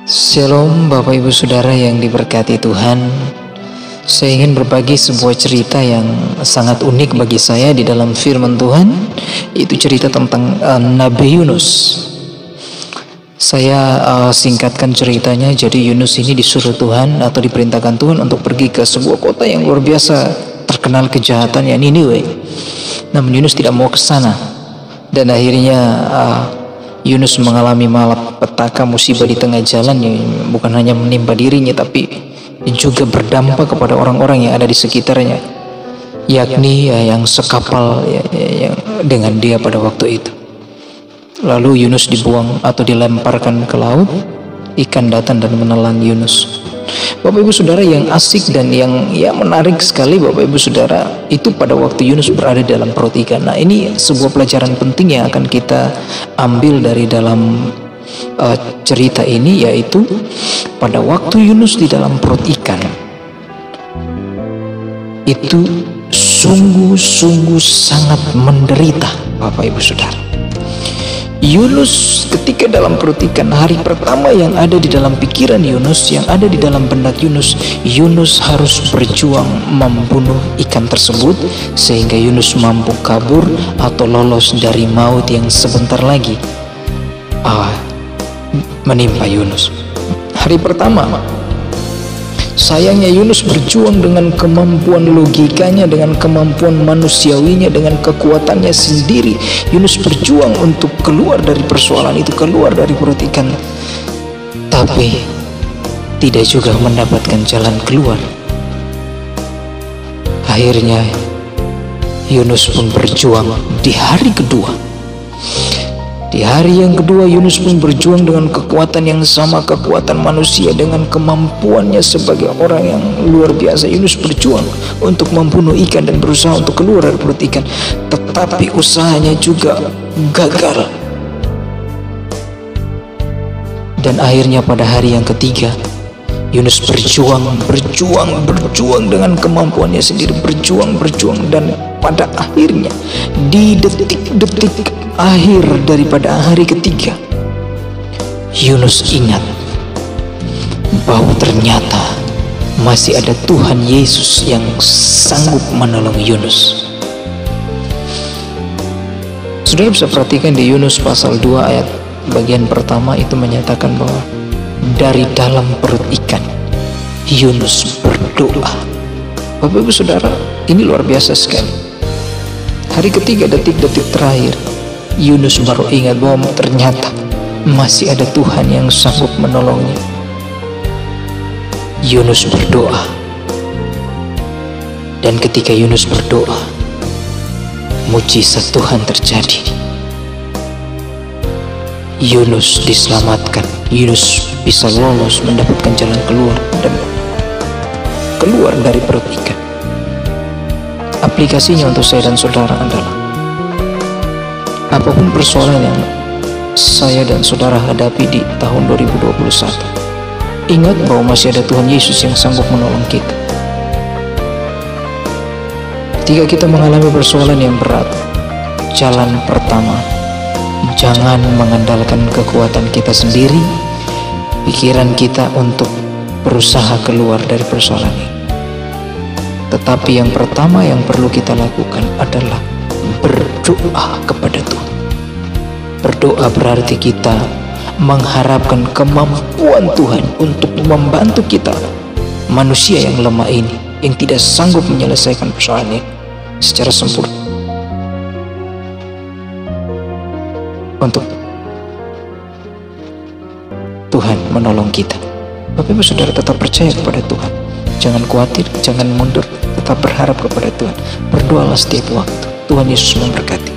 Shalom Bapak Ibu Saudara yang diberkati Tuhan. Saya ingin berbagi sebuah cerita yang sangat unik bagi saya di dalam firman Tuhan. Itu cerita tentang Nabi Yunus. Saya singkatkan ceritanya. Jadi Yunus ini disuruh Tuhan atau diperintahkan Tuhan untuk pergi ke sebuah kota yang luar biasa terkenal kejahatannya, Niniwe. Namun Yunus tidak mau ke sana. Dan akhirnya Yunus mengalami malapetaka, musibah di tengah jalan yang bukan hanya menimpa dirinya tapi juga berdampak kepada orang-orang yang ada di sekitarnya, yakni yang sekapal yang dengan dia pada waktu itu. Lalu Yunus dibuang atau dilemparkan ke laut. Ikan datang dan menelan Yunus. Bapak Ibu Saudara, yang asik dan yang menarik sekali Bapak Ibu Saudara, itu pada waktu Yunus berada dalam perut ikan. Nah, ini sebuah pelajaran penting yang akan kita ambil dari dalam cerita ini, yaitu pada waktu Yunus di dalam perut ikan itu sungguh-sungguh sangat menderita Bapak Ibu Saudara. Yunus ketika dalam perut ikan, hari pertama yang ada di dalam pikiran Yunus, yang ada di dalam benak Yunus, Yunus harus berjuang membunuh ikan tersebut sehingga Yunus mampu kabur atau lolos dari maut yang sebentar lagi menimpa Yunus. Hari pertama, sayangnya Yunus berjuang dengan kemampuan logikanya, dengan kemampuan manusiawinya, dengan kekuatannya sendiri. Yunus berjuang untuk keluar dari persoalan itu, keluar dari perut ikan, tapi tidak juga mendapatkan jalan keluar. Akhirnya Yunus pun berjuang di hari kedua. Di hari yang kedua, Yunus pun berjuang dengan kekuatan yang sama, kekuatan manusia, dengan kemampuannya sebagai orang yang luar biasa. Yunus berjuang untuk membunuh ikan dan berusaha untuk keluar dari perut ikan, tetapi usahanya juga gagal. Dan akhirnya pada hari yang ketiga, Yunus berjuang dengan kemampuannya sendiri, berjuang, dan pada akhirnya di detik-detik akhir daripada hari ketiga, Yunus ingat bahwa ternyata masih ada Tuhan Yesus yang sanggup menolong Yunus. Saudara bisa perhatikan di Yunus pasal 2 ayat bagian pertama itu menyatakan bahwa dari dalam perut ikan Yunus berdoa. Bapak Ibu Saudara, ini luar biasa sekali. Hari ketiga, detik-detik terakhir, Yunus baru ingat bahwa ternyata masih ada Tuhan yang sanggup menolongnya. Yunus berdoa. Dan ketika Yunus berdoa, mujizat Tuhan terjadi. Yunus diselamatkan. Yunus bisa lolos, mendapatkan jalan keluar dan keluar dari perut ikan. Aplikasinya untuk saya dan saudara adalah, apapun persoalan yang saya dan saudara hadapi di tahun 2021, ingat bahwa masih ada Tuhan Yesus yang sanggup menolong kita. Ketika kita mengalami persoalan yang berat, jalan pertama, jangan mengandalkan kekuatan kita sendiri, pikiran kita untuk berusaha keluar dari persoalan ini. Tetapi yang pertama yang perlu kita lakukan adalah berdoa kepada Tuhan. Berdoa berarti kita mengharapkan kemampuan Tuhan untuk membantu kita, manusia yang lemah ini, yang tidak sanggup menyelesaikan persoalan ini secara sempurna, untuk Tuhan menolong kita. Bapak Ibu Saudara, tetap percaya kepada Tuhan. Jangan khawatir, jangan mundur, tetap berharap kepada Tuhan. Berdoalah setiap waktu. Tuhan Yesus memberkati.